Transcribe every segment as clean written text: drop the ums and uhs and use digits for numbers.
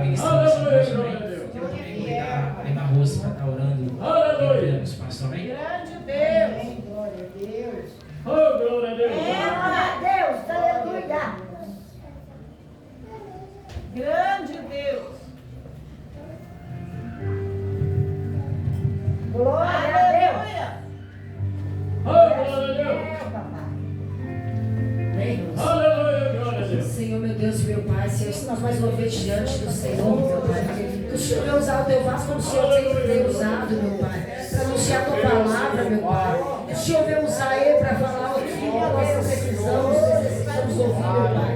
ministrando essa noite, amém? Eu vou também convidar a irmã Rose para estar orando em vida dos pastores, amém? Grande Deus! Glória a Deus! Oh, glória a Deus! Glória a Deus! Aleluia! Grande Deus! Glória a Deus! Oh, glória a Deus! Aleluia, glória a Deus! Senhor, meu Deus, meu Pai, Senhor, estamos mais uma vez diante do Senhor, meu Pai. Que o Senhor vai usar o teu vaso como o Senhor sempre tem usado, meu Pai, para anunciar a tua palavra, meu Pai. Que o Senhor vai usar ele para falar aquilo que nós necessitamos ouvir, meu Pai.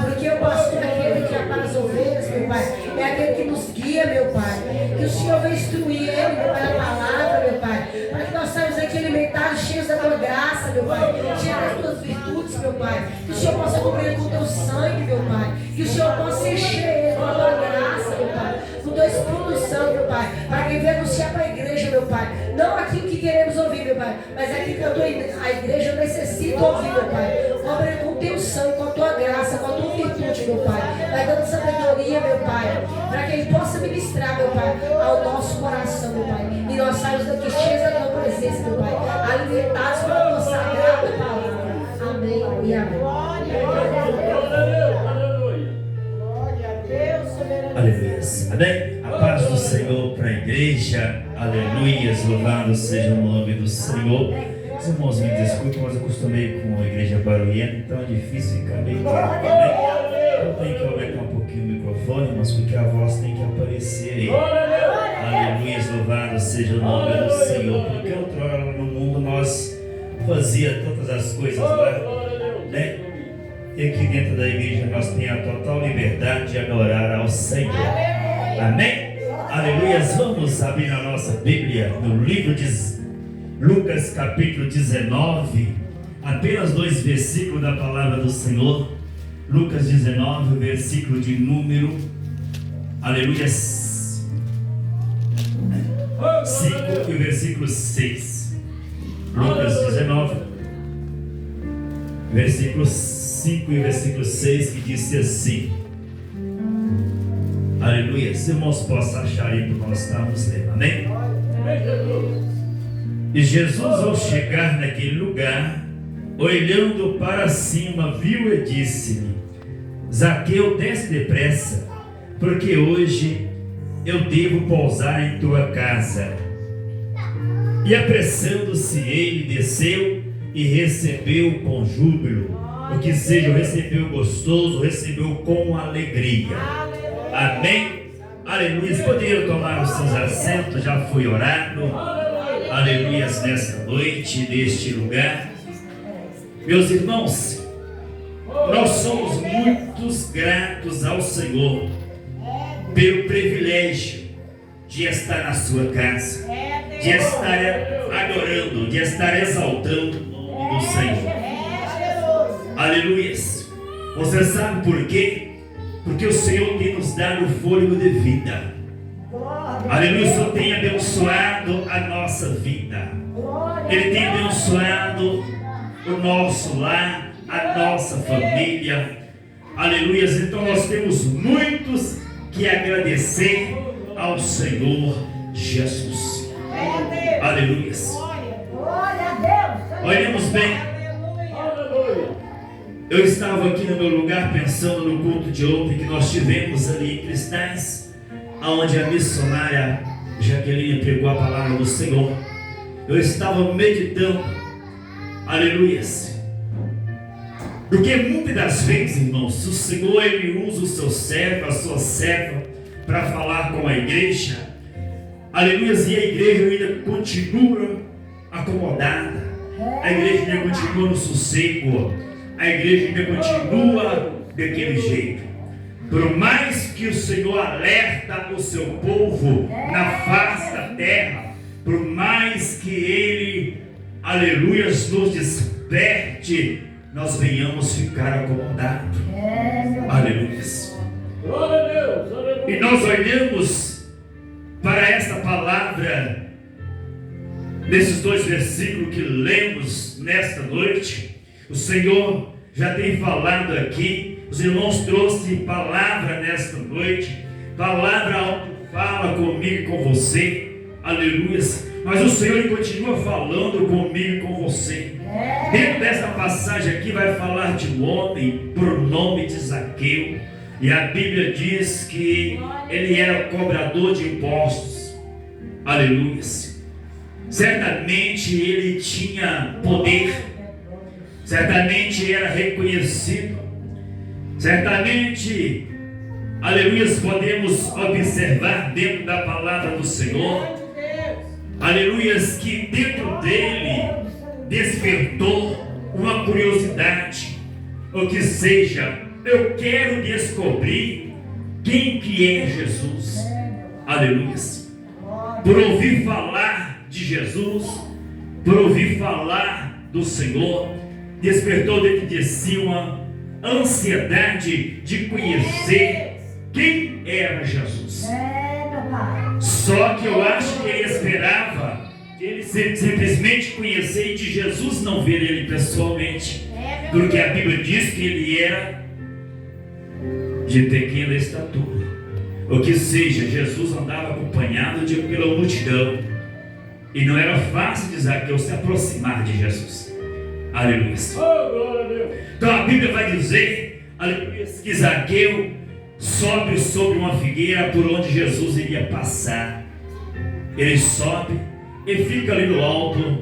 Porque o pastor é aquele que apara as ovelhas, meu Pai, é aquele que nos guia, meu Pai. Que o Senhor vai instruir ele, meu Pai, a palavra, meu Pai, para que nós saímos aqui alimentados, cheios da tua graça, meu Pai, cheios das tuas virtudes, meu Pai. Que o Senhor possa cobrir com o teu sangue, meu Pai. Que o Senhor possa encher ele com a tua graça, meu Pai, com o teu Espírito Santo, meu Pai, para quem vem anunciar para a igreja, meu Pai. Não aquilo que queremos ouvir, meu Pai, mas aquilo que a igreja necessita ouvir, meu Pai. Cobre com o teu sangue, com a tua graça, com a tua virtude, meu Pai. Vai dando sabedoria, meu Pai, para que ele possa ministrar, meu Pai, ao nosso coração, meu Pai. E nós saímos daqui cheios da tua presença, meu Pai, alimentados pela tua sagrada palavra. Amém e amém. Aleluia. Amém? A paz do Senhor para a igreja. Aleluia. Louvado seja o nome do Senhor. Os irmãos me desculpem, mas eu acostumei com a igreja barulhenta, então é difícil ficar meio quieto, amém? Eu tenho que aumentar um pouquinho o microfone, mas porque a voz tem que aparecer aí. Aleluia. Louvado seja o nome do Senhor. Porque outrora no mundo nós fazia todas as coisas lá, né? E aqui dentro da igreja nós temos a total liberdade de adorar ao Senhor. Amém? Aleluia. Vamos abrir a nossa Bíblia no livro de Lucas capítulo 19. Apenas 2 versículos da palavra do Senhor. Lucas 19, versículo de número, aleluia, 5 e versículo 6. Lucas 19, versículo 5 e versículo 6, que disse assim, aleluia. Se irmãos possam achar aí porque nós estamos lendo, amém? E Jesus, ao chegar naquele lugar, olhando para cima, viu e disse-lhe: Zaqueu, desce depressa, porque hoje eu devo pousar em tua casa. E apressando-se ele, desceu e recebeu com júbilo. O que seja, recebeu gostoso, recebeu com alegria. Amém? Aleluia. Poderiam tomar os seus assentos, já foi orado. Aleluia, nesta noite, neste lugar. Meus irmãos, nós somos muito gratos ao Senhor pelo privilégio de estar na sua casa, de estar adorando, de estar exaltando o nome do Senhor. Aleluia. Você sabe por quê? Porque o Senhor tem nos dado o fôlego de vida. Aleluia. O Senhor tem abençoado a nossa vida. Ele tem abençoado o nosso lar, a nossa família. Aleluia. Então nós temos muitos que agradecer ao Senhor Jesus. Aleluia. Olhemos bem. Eu estava aqui no meu lugar pensando no culto de ontem que nós tivemos ali em Cristais, onde a missionária Jaqueline pregou a palavra do Senhor. Eu estava meditando, aleluia, porque muitas das vezes, irmãos, o Senhor ele usa o seu servo, a sua serva, para falar com a igreja, aleluia, e a igreja ainda continua acomodada, a igreja ainda continua no sossego, a igreja ainda continua daquele jeito. Por mais que o Senhor alerta o seu povo na face da terra, por mais que Ele, aleluia, nos desperte, nós venhamos ficar acomodados. Aleluia. E nós olhamos para essa palavra, nesses 2 versículos que lemos nesta noite. O Senhor já tem falado aqui, os irmãos trouxeram palavra nesta noite, palavra fala comigo e com você, aleluia. Mas o Senhor ele continua falando comigo e com você. Dentro dessa passagem aqui vai falar de um homem por nome de Zaqueu. E a Bíblia diz que ele era cobrador de impostos. Aleluia. Certamente ele tinha poder. Certamente era reconhecido. Certamente, aleluia, podemos observar dentro da palavra do Senhor, aleluia, que dentro dele despertou uma curiosidade, ou que seja, eu quero descobrir quem que é Jesus, aleluia, por ouvir falar de Jesus, por ouvir falar do Senhor, despertou dentro de si uma ansiedade de conhecer quem era Jesus. Só que eu acho que ele esperava que ele simplesmente conhecer e de Jesus não ver ele pessoalmente, porque a Bíblia diz que ele era de pequena estatura, ou que seja, Jesus andava acompanhado pela multidão e não era fácil de Zaqueu se aproximar de Jesus. Aleluia. Então a Bíblia vai dizer, aleluia, que Zaqueu sobe sobre uma figueira por onde Jesus iria passar. Ele sobe e fica ali no alto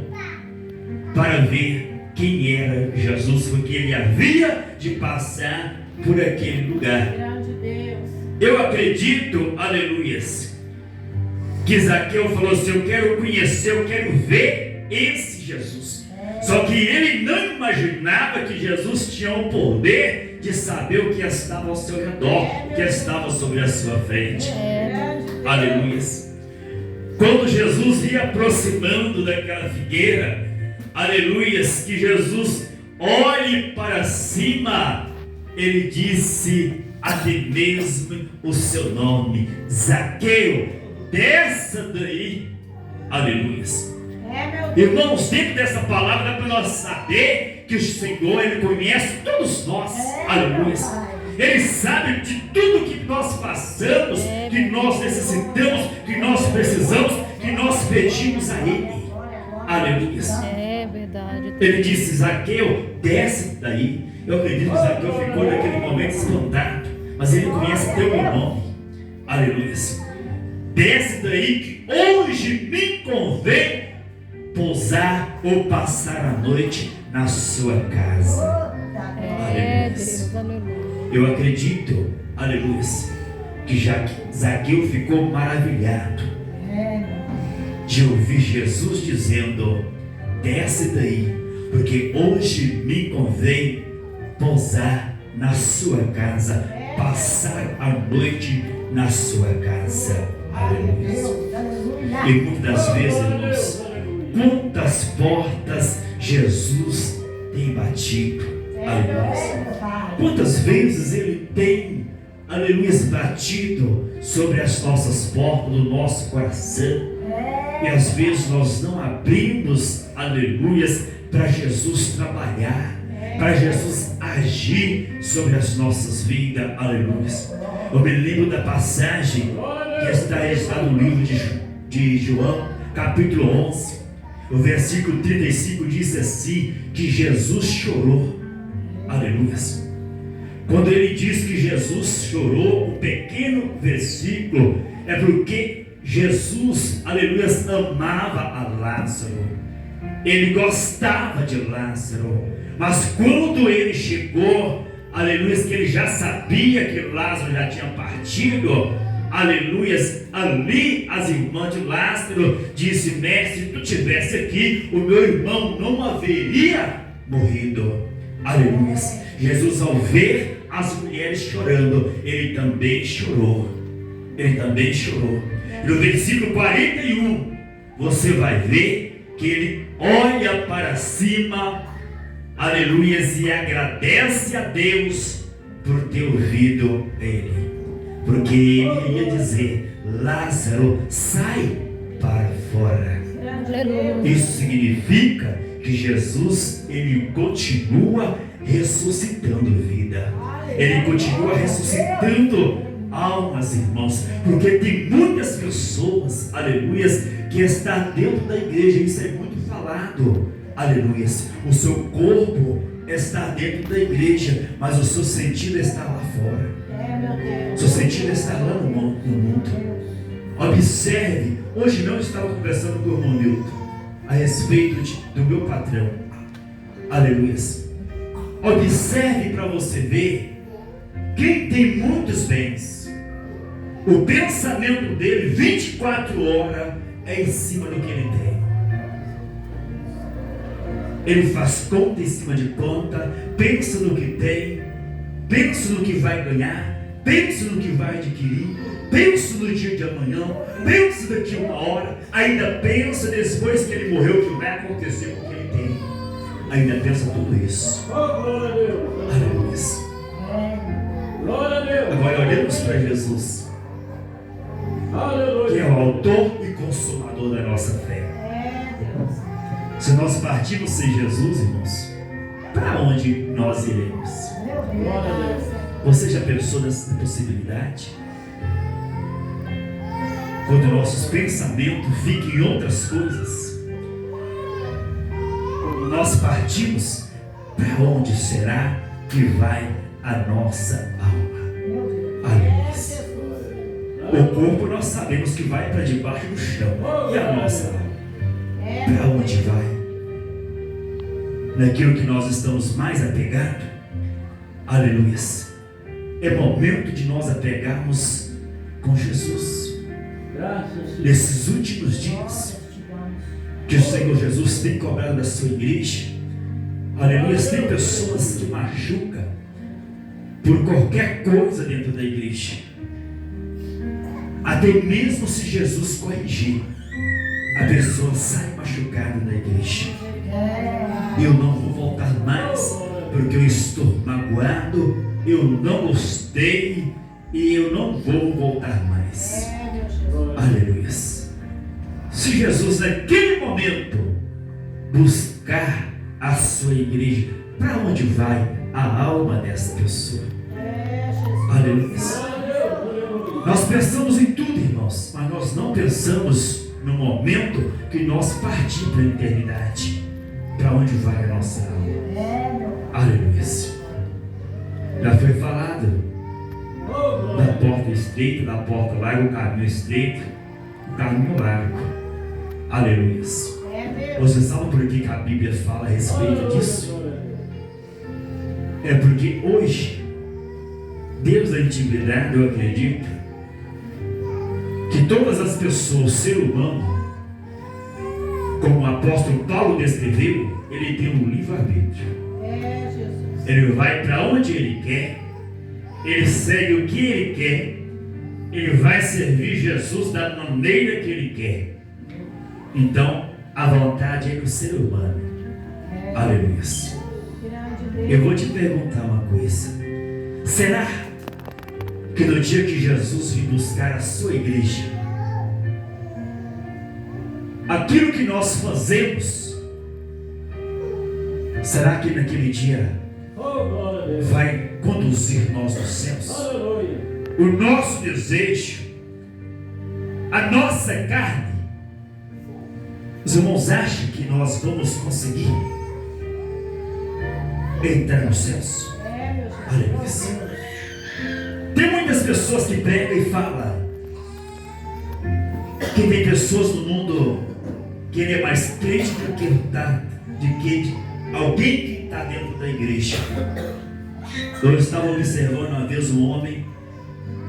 para ver quem era Jesus, porque ele havia de passar por aquele lugar. Eu acredito, aleluia, que Zaqueu falou assim: eu quero conhecer, eu quero ver esse Jesus. Só que ele não imaginava que Jesus tinha o poder de saber o que estava ao seu redor, o que estava sobre a sua frente. Aleluia. Quando Jesus ia aproximando daquela figueira, aleluia, que Jesus olhe para cima, ele disse até mesmo o seu nome: Zaqueu, desça daí. Aleluia. Irmãos, dentro dessa palavra dá para nós saber que o Senhor, ele conhece todos nós. Aleluia. Ele sabe de tudo que nós passamos, que nós necessitamos, que nós precisamos, que nós pedimos a Ele. Aleluia. É verdade. Ele disse: Zaqueu, desce daí. Eu acredito que Zaqueu ficou naquele momento espantado, mas ele conhece até o meu nome. Aleluia. Desce daí que hoje me convém pousar ou passar a noite na sua casa. É, Deus, aleluia. Eu acredito, aleluia, que Zaqueu ficou maravilhado de ouvir Jesus dizendo: desce daí, porque hoje me convém pousar na sua casa, passar a noite na sua casa. Aleluia. E muitas das vezes, irmãos, quantas portas Jesus tem batido. Aleluia. Quantas vezes Ele tem, aleluia, batido sobre as nossas portas do nosso coração. E às vezes nós não abrimos, aleluia, para Jesus trabalhar, para Jesus agir sobre as nossas vidas. Aleluia. Eu me lembro da passagem que está no livro de João, capítulo 11. O versículo 35 diz assim, que Jesus chorou. Aleluia. Quando ele diz que Jesus chorou, o pequeno versículo é porque Jesus, aleluia, amava a Lázaro. Ele gostava de Lázaro. Mas quando ele chegou, aleluia, que ele já sabia que Lázaro já tinha partido, aleluia, ali as irmãs de Lázaro disse: mestre, se tu estivesse aqui, o meu irmão não haveria morrido. Aleluia. Jesus, ao ver as mulheres chorando, ele também chorou. Ele também chorou. No versículo 41, você vai ver que ele olha para cima, aleluia, e agradece a Deus por ter ouvido ele. Porque ele ia dizer: Lázaro, sai para fora. Aleluia. Isso significa que Jesus, ele continua ressuscitando vida. Ele continua ressuscitando almas, irmãos, porque tem muitas pessoas, aleluias, que estão dentro da igreja. Isso é muito falado, aleluias. O seu corpo está dentro da igreja, mas o seu sentido está lá fora. O seu sentido está lá no mundo. Observe, hoje não estava conversando com o irmão Milton a respeito do meu patrão, aleluias. Observe para você ver, quem tem muitos bens, o pensamento dele 24 horas é em cima do que ele tem. Ele faz conta em cima de conta, pensa no que tem, pensa no que vai ganhar, pensa no que vai adquirir, pensa no dia de amanhã, pensa daqui uma hora, ainda pensa depois que ele morreu o que vai acontecer com o que ele tem. Ainda pensa tudo isso. Glória a Deus. Aleluia. Glória a Deus. Agora olhamos para Jesus, Aleluia. que é o autor e consumador da nossa fé. Se nós partirmos sem Jesus, irmãos, para onde nós iremos? Glória a Deus. Você já pensou nessa possibilidade? Quando nossos pensamentos ficam em outras coisas, quando nós partimos, para onde será que vai a nossa alma? Aleluia. O corpo nós sabemos que vai para debaixo do chão. E a nossa alma? Para onde vai? Naquilo que nós estamos mais apegados? Aleluia. É momento de nós apegarmos com Jesus. Graças. Nesses últimos dias que o Senhor Jesus tem cobrado da sua igreja, aleluia, tem pessoas que machucam por qualquer coisa dentro da igreja. Até mesmo se Jesus corrigir, a pessoa sai machucada da igreja. Eu não vou voltar mais, porque eu estou magoado, eu não gostei e eu não vou voltar mais. Aleluia. Se Jesus naquele momento buscar a sua igreja, para onde vai a alma dessa pessoa? Aleluia. Nós pensamos em tudo, irmãos, mas nós não pensamos no momento que nós partimos para a eternidade. Para onde vai a nossa alma? Aleluia. Já foi falado da porta estreita, da porta larga, o caminho estreito, o caminho largo. Aleluia. Você sabe por que a Bíblia fala a respeito disso? É porque hoje, Deus da antiguidade, eu acredito, que todas as pessoas, o ser humano, como o apóstolo Paulo descreveu, ele tem um livre-arbítrio. Ele vai para onde ele quer, ele segue o que ele quer, ele vai servir Jesus da maneira que ele quer. Então, a vontade é do ser humano. Aleluia. Eu vou te perguntar uma coisa: será que no dia que Jesus vir buscar a sua igreja, aquilo que nós fazemos, será que naquele dia vai conduzir nós aos céus? O nosso desejo, a nossa carne, os irmãos acham que nós vamos conseguir entrar nos céus? Aleluia. Tem muitas pessoas que pregam e falam que tem pessoas no mundo que ele é mais crente do que alguém que está dentro da igreja. Eu estava observando uma vez um homem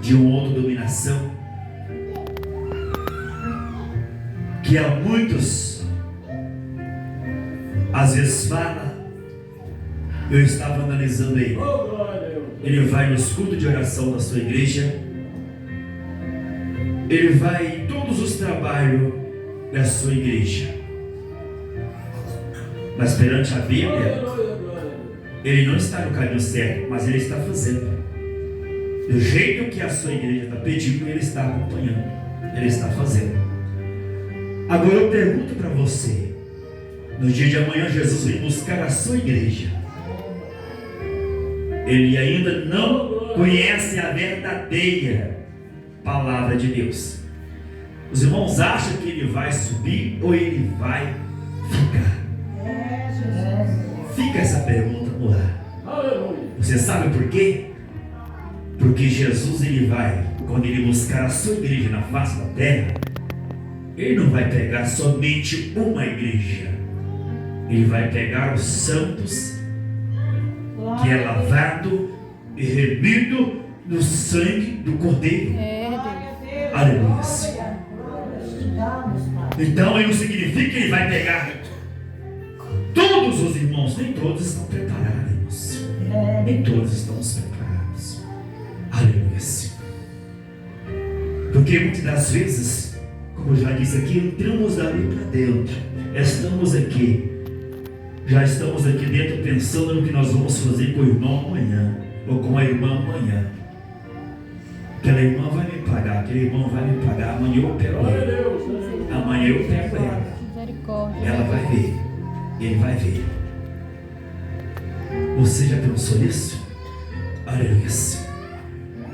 de uma outra dominação, que há muitos às vezes fala. Eu estava analisando ele. Ele vai nos cultos de oração da sua igreja, ele vai em todos os trabalhos da sua igreja, mas perante a Bíblia ele não está no caminho certo, mas ele está fazendo do jeito que a sua igreja está pedindo. Ele está acompanhando, ele está fazendo. Agora eu pergunto para você: no dia de amanhã Jesus vem buscar a sua igreja, ele ainda não conhecem a verdadeira palavra de Deus. Os irmãos acham que ele vai subir ou ele vai ficar? Fica essa pergunta no ar. Você sabe por quê? Porque Jesus, ele vai, quando ele buscar a sua igreja na face da terra, ele não vai pegar somente uma igreja. Ele vai pegar os santos, que é lavado e remido no sangue do Cordeiro. Aleluia. Então, isso significa que ele vai pegar todos os irmãos. Nem todos estão preparados, irmãos. Nem todos estamos preparados. Aleluia. Porque muitas das vezes, como eu já disse aqui, entramos dali para dentro. Estamos aqui. Já estamos aqui dentro pensando no que nós vamos fazer com o irmão amanhã. Ou com a irmã amanhã. Aquela irmã vai me pagar, aquele irmão vai me pagar. Amanhã eu pego ela. Amanhã eu pego ela. Ela vai ver. Ele vai ver. Você já pensou nisso? Aleluia.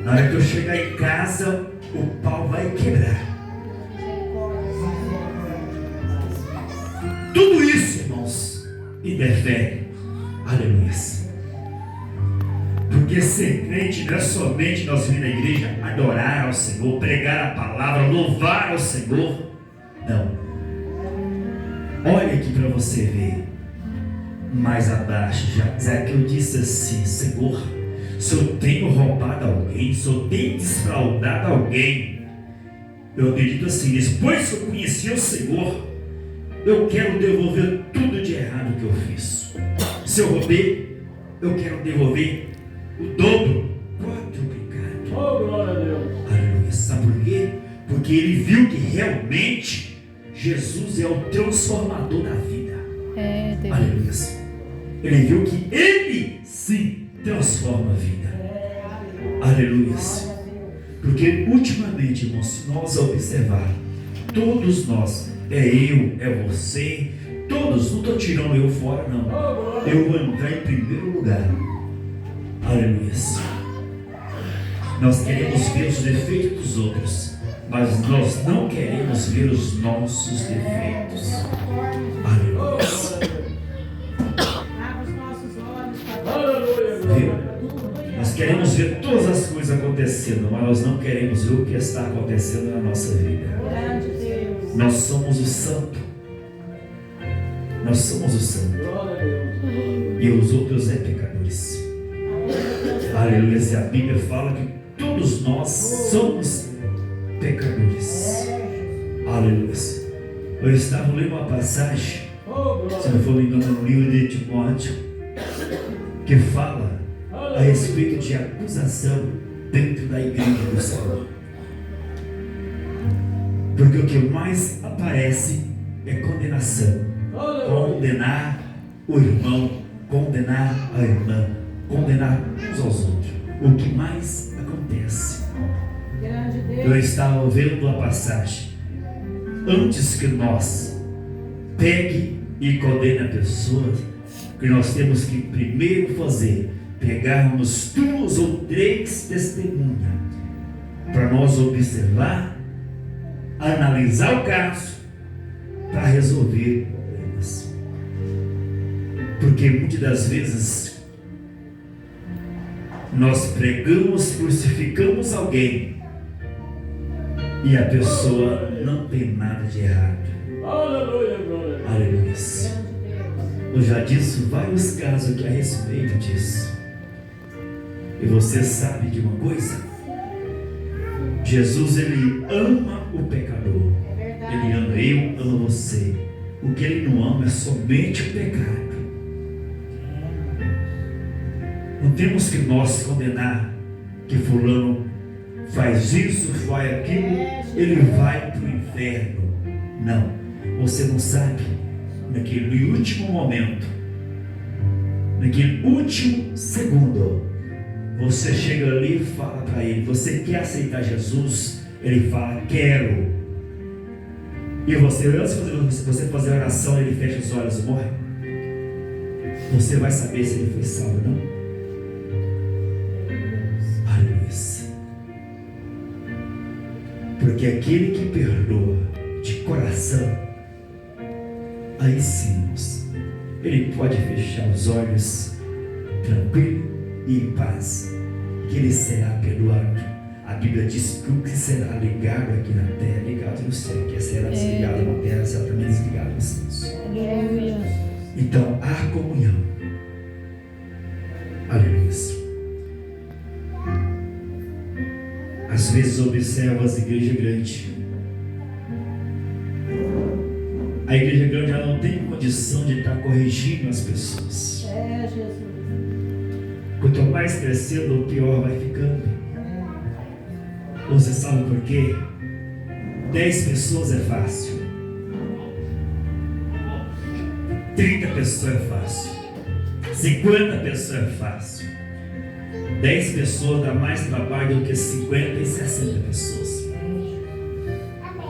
Na hora que eu chegar em casa, o pau vai quebrar. Tudo isso, irmãos, interfere. Aleluia. Porque ser crente não é somente nós vir na igreja adorar ao Senhor, pregar a palavra, louvar ao Senhor. Não. Olha aqui para você ver. Mais abaixo, Zaqueu disse assim: Senhor, se eu tenho roubado alguém, se eu tenho desfraudado alguém, eu acredito assim, depois que eu conheci o Senhor, eu quero devolver tudo de errado que eu fiz. Se eu roubei, eu quero devolver o dobro, quadruplicado. Oh, glória a Deus. Aleluia. Sabe por quê? Porque ele viu que realmente Jesus é o transformador da vida. Aleluia. Ele viu que ele sim transforma a vida. Aleluia. Porque ultimamente, irmãos, se nós observar, todos nós, é eu, é você, todos, não estou tirando eu fora, não. Eu vou entrar em primeiro lugar. Aleluia. Nós queremos ver os defeitos dos outros, mas nós não queremos ver os nossos defeitos. Aleluia. Nós queremos ver todas as coisas acontecendo, mas nós não queremos ver o que está acontecendo na nossa vida. Nós somos o santo. Nós somos o santo. E os outros é pecadores. Aleluia. E a Bíblia fala que todos nós somos pecadores. Aleluia. Eu estava lendo uma passagem, se não for me engano, no livro de Timóteo, que fala a respeito de acusação dentro da igreja do Senhor. Porque o que mais aparece é condenação. Condenar o irmão, condenar a irmã, condenar uns aos outros. O que mais acontece? Eu estava vendo a passagem. Antes que nós pegue e condene a pessoa, que nós temos que primeiro fazer, pegarmos 2 ou 3 testemunhas para nós observar, analisar o caso para resolver problemas. Porque muitas das vezes nós pregamos, crucificamos alguém e a pessoa não tem nada de errado. Aleluia, glória. Aleluia. Eu já disse vários casos aqui a respeito disso. E você sabe de uma coisa? Jesus, ele ama o pecador. Ele ama eu, ama você. O que ele não ama é somente o pecado. Não temos que nós condenar que fulano faz isso, faz aquilo, ele vai para o inferno. Não, você não sabe. Naquele último momento, naquele último segundo, você chega ali e fala para ele: você quer aceitar Jesus? Ele fala: quero. E você, antes de você fazer a oração, ele fecha os olhos e morre. Você vai saber se ele foi salvo ou não. Porque aquele que perdoa de coração, aí sim, irmãos, ele pode fechar os olhos tranquilo e em paz, que ele será perdoado. A Bíblia diz que o que será ligado aqui na terra é ligado no céu, que será desligado na terra será também desligado nos céus. Aleluia. Então há comunhão. Aleluia. Às vezes observo as igrejas grandes. A igreja grande já não tem condição de estar corrigindo as pessoas. É, Jesus. Quanto mais crescendo, pior vai ficando. Você sabe por quê? 10 pessoas é fácil. 30 pessoas é fácil. 50 pessoas é fácil. 10 pessoas dá mais trabalho do que 50 e 60 pessoas.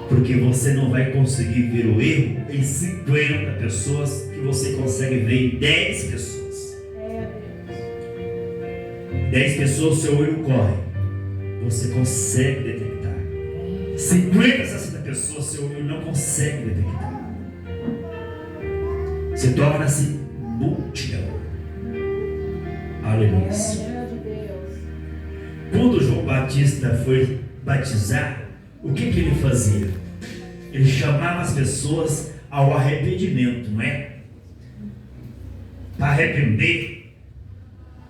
Porque você não vai conseguir ver o erro em 50 pessoas que você consegue ver em 10 pessoas. 10 pessoas, seu olho corre. Você consegue detectar. 50, 60 pessoas, seu olho não consegue detectar. Se torna-se multidão. Aleluia. Quando João Batista foi batizar, o que ele fazia? Ele chamava as pessoas ao arrependimento, não é? Para arrepender,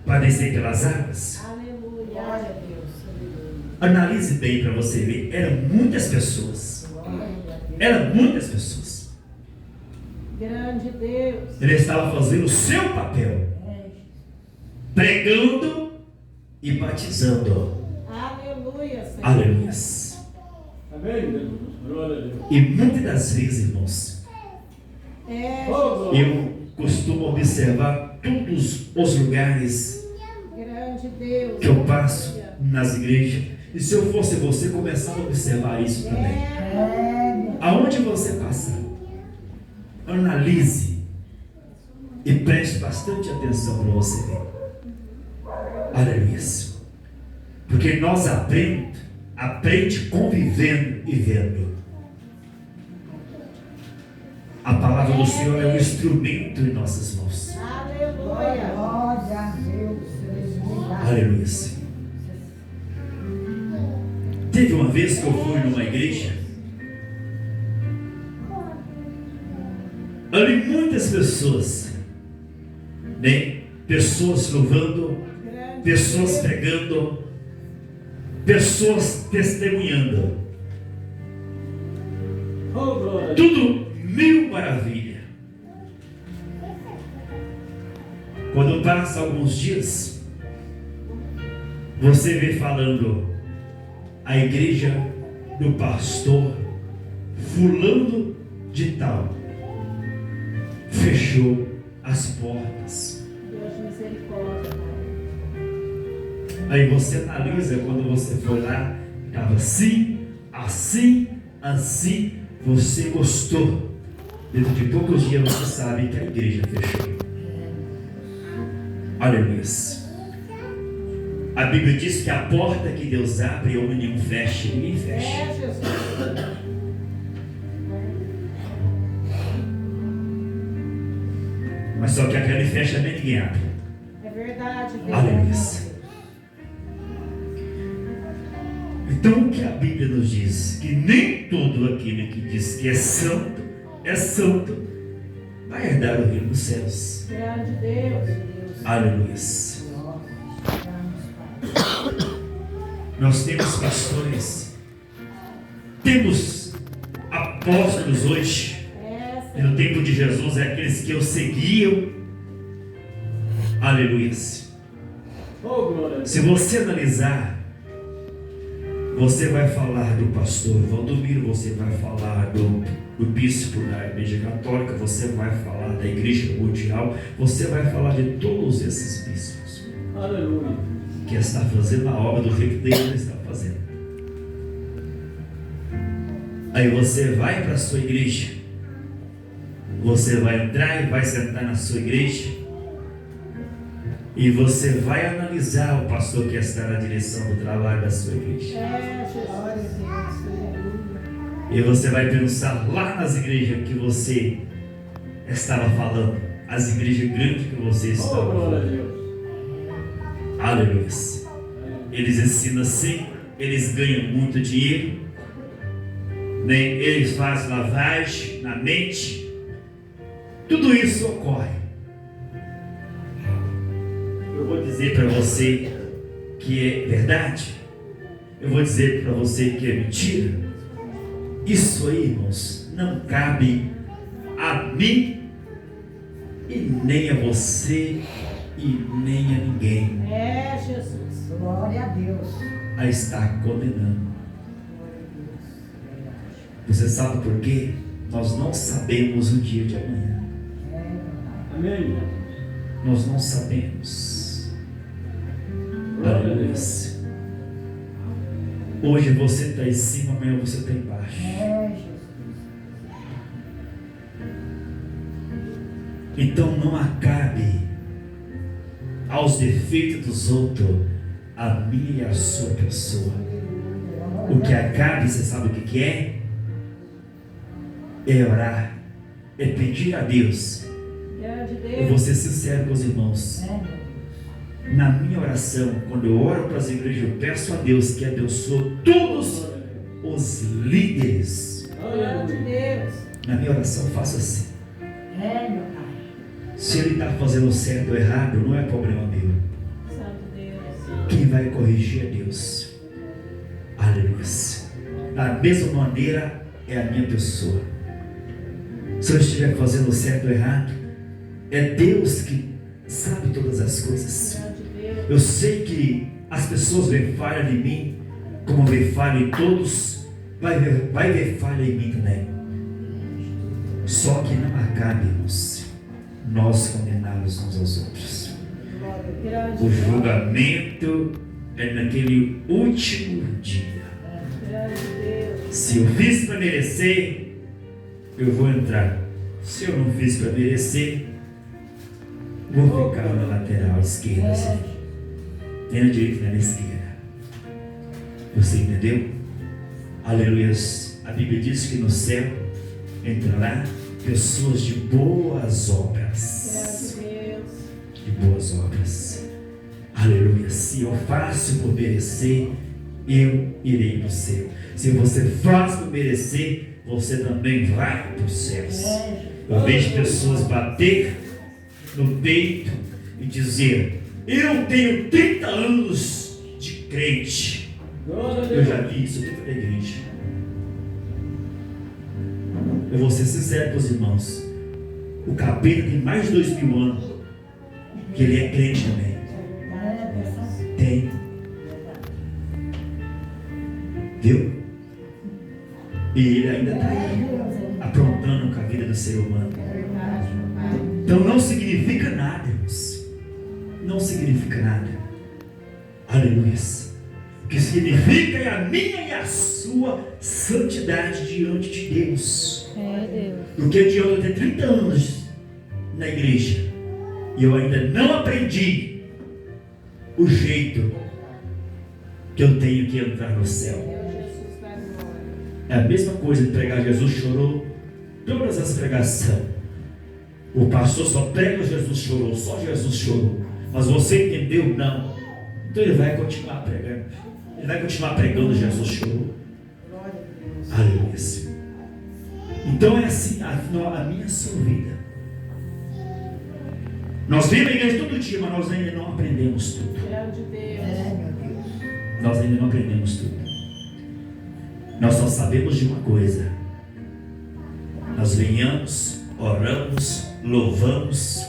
para descer pelas águas. Aleluia. Analise bem para você ver. Eram muitas pessoas. Eram muitas pessoas. Grande Deus. Ele estava fazendo o seu papel, pregando e batizando. Aleluia, Senhor. Aleluia. Amém, Deus. Glória a Deus. E muitas das vezes, irmãos, É, Oh, eu costumo observar todos os lugares grande Deus. que eu passo nas igrejas. E se eu fosse você, começava a observar isso também. Aonde você passar, analise e preste bastante atenção para você ver. Aleluia. Porque nós aprende convivendo e vendo. A palavra do Senhor é um instrumento em nossas mãos. Aleluia. Glória a Deus. Aleluia. Teve uma vez que eu fui numa igreja, ali muitas pessoas, né? Pessoas louvando, pessoas pregando, pessoas testemunhando, Oh, glória a Deus. tudo mil maravilha. Quando passa alguns dias, você vê falando a igreja do pastor fulano de tal fechou as portas. Deus misericórdia. Aí você analisa, quando você foi lá, estava assim, assim, assim, você gostou. Dentro de poucos dias você sabe que a igreja fechou. Aleluia. A Bíblia diz que a porta que Deus abre, homem nenhum fecha, ninguém fecha. É, Jesus. Mas só que aquela que fecha, nem ninguém abre. É verdade, Deus. Aleluia. Então o que a Bíblia nos diz? Que nem todo aquele que diz que é santo, vai herdar o reino dos céus. Grande Deus. Aleluia. Nós temos pastores, temos apóstolos hoje. E no tempo de Jesus é aqueles que o seguiam. Aleluia. Oh, glória a Deus. Se você analisar, você vai falar do pastor Valdomiro, você vai falar do bispo da igreja católica, você vai falar da igreja mundial, você vai falar de todos esses bispos Aleluia. que está fazendo a obra do jeito que Deus está fazendo. Aí você vai para a sua igreja, você vai entrar e vai sentar na sua igreja, e você vai analisar o pastor que está na direção do trabalho da sua igreja. É, Jesus. E você vai pensar lá nas igrejas que você estava falando, as igrejas grandes que você Oh, estava glória a falando. Deus. Aleluia. Eles ensinam assim, eles ganham muito dinheiro, né? Eles fazem lavagem na mente. Tudo isso ocorre. Eu vou dizer para você que é verdade. Eu vou dizer para você que é mentira. Isso aí, irmãos, não cabe a mim e nem a você e nem a ninguém É, Jesus. Glória a Deus. a estar condenando. Você sabe por quê? Nós não sabemos o dia de amanhã. Amém. Nós não sabemos. Glória a Aleluia. Deus. Hoje você está em cima, amanhã você está embaixo. Então não acabe aos defeitos dos outros a minha e a sua pessoa. O que acabe, você sabe o que é? É orar, é pedir a Deus. Glória de Eu Deus. vou ser sincero com os irmãos. Na minha oração, quando eu oro para as igrejas, eu peço a Deus que abençoe todos os líderes. Glória de Deus. Na minha oração eu faço assim. Se ele está fazendo certo ou errado, não é problema meu. Santo Deus. Quem vai corrigir é Deus. Aleluia. Da mesma maneira é a minha pessoa. Se eu estiver fazendo certo ou errado, é Deus que sabe todas as coisas. Glória de Deus. Eu sei que as pessoas veem falha em mim, como vê falha em todos, vai ver falha em mim também. Só que não acabe, irmãos, nós condenarmos uns aos outros. Glória de O Deus. julgamento é naquele último dia. Glória de Deus. Se eu fiz para merecer, eu vou entrar. Se eu não fiz para merecer, vou ficar na lateral esquerda, assim. Nem na direita, nem na esquerda. Você entendeu? Aleluia. A Bíblia diz que no céu entrará pessoas de boas Glória obras. de Deus. De boas obras. Aleluia. Se eu faço por merecer, eu irei para o céu. Se você faz por merecer, você também vai para os céus. Eu vejo pessoas bater no peito e dizer: eu tenho 30 anos de crente. Glória a Eu Deus. já vi isso dentro da igreja. Eu vou ser sincero com os irmãos. O capeta tem mais de 2000 anos que ele é crente também. Tem. Viu? E ele ainda está aí aprontando com a vida do ser humano. Verdade, meu Pai. Então não significa nada, irmãos. Não significa nada. Aleluia. O que significa é a minha e a sua santidade diante de Deus. É Deus. Porque adianta eu ter 30 anos na igreja e eu ainda não aprendi o jeito que eu tenho que entrar no céu. Deus, Jesus, vai embora. É a mesma coisa de pregar. Jesus chorou todas as pregações. O pastor só prega, Jesus chorou, só Jesus chorou. Mas você entendeu? Não. Então ele vai continuar pregando. Ele vai continuar pregando, Jesus chorou. Aleluia. Então é assim a minha sua vida. Nós vimos a igreja todo dia, mas nós ainda não aprendemos tudo. Glória de Deus. Nós ainda não aprendemos tudo. Nós só sabemos de uma coisa. Nós venhamos, oramos, louvamos,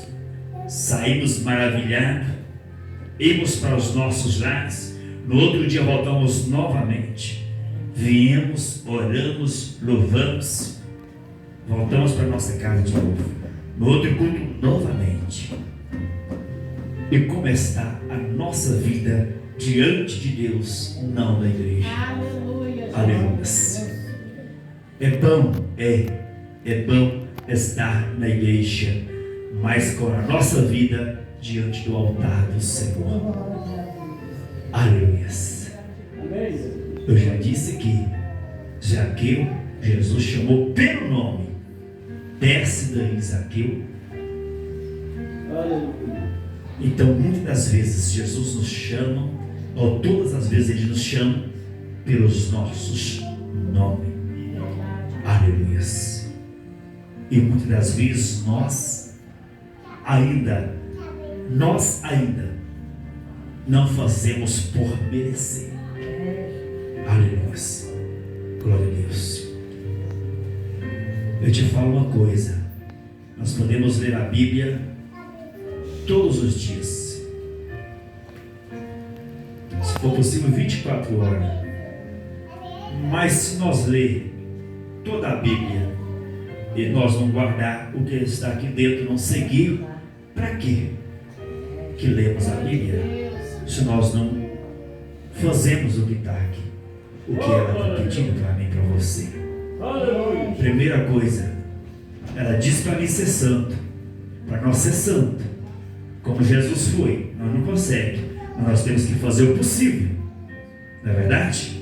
saímos maravilhados, íamos para os nossos lares, no outro dia voltamos novamente. Viemos, oramos, louvamos, voltamos para a nossa casa de novo. No outro culto, novamente. E como está a nossa vida diante de Deus, não da igreja? Aleluia. Aleluia. É bom, é bom estar na igreja, mas com a nossa vida diante do altar do Senhor. Aleluia. Amém. Eu já disse que Zaqueu Jesus chamou pelo nome: desce daí, Zaqueu. Então, muitas das vezes Jesus nos chama, ou todas as vezes Ele nos chama pelos nossos nomes. Aleluias. E muitas das vezes nós ainda não fazemos por merecer. Aleluias. Glória a Deus. Eu te falo uma coisa: nós podemos ler a Bíblia todos os dias, se for possível 24 horas, mas se nós ler toda a Bíblia e nós não guardar o que está aqui dentro, não seguir, para quê que lemos a Bíblia se nós não fazemos o que está aqui, o que ela está pedindo para mim e para você? Primeira coisa, ela diz para mim ser santo, para nós ser santo, como Jesus foi. Nós não conseguimos, mas nós temos que fazer o possível, não é verdade?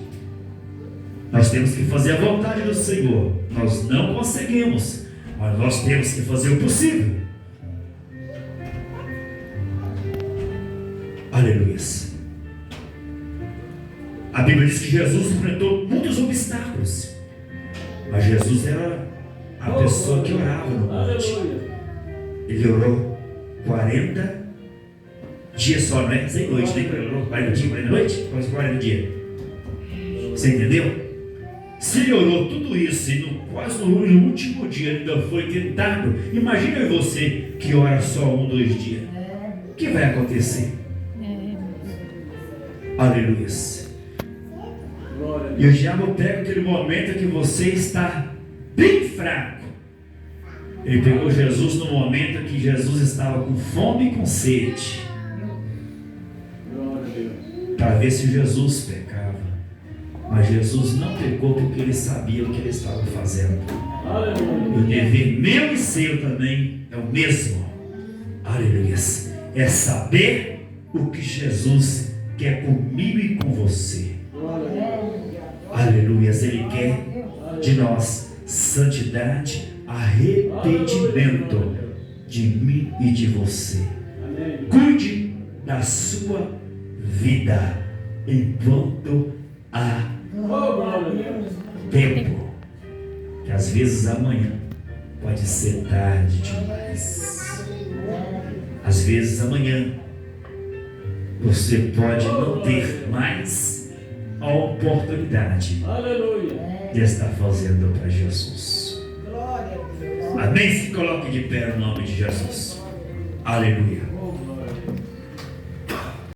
Nós temos que fazer a vontade do Senhor. Nós não conseguimos, mas nós temos que fazer o possível. Aleluia. A Bíblia diz que Jesus enfrentou muitos obstáculos, mas Jesus era a pessoa que orava no monte. Ele orou 40 dias só, não é? Sem noite, nem ele orou 40 dias, 40 noite? Quase 40 dias. Você entendeu? Se ele orou tudo isso e quase no último dia ele ainda foi tentado, imagina eu e você que ora só 1, 2 dias. O que vai acontecer? Aleluia. E o diabo pega aquele momento que você está bem fraco. Ele pegou Jesus no momento que Jesus estava com fome e com sede, para ver se Jesus pecava. Mas Jesus não pecou porque ele sabia o que ele estava fazendo. E o dever meu e seu também é o mesmo. Aleluia. É saber o que Jesus quer comigo e com você. Aleluia. Ele quer de nós santidade, arrependimento de mim e de você. Cuide da sua vida enquanto há tempo, que às vezes amanhã pode ser tarde demais. Às vezes amanhã você pode não ter mais a oportunidade de estar fazendo para Jesus. Amém? Se coloque de pé no nome de Jesus. Aleluia.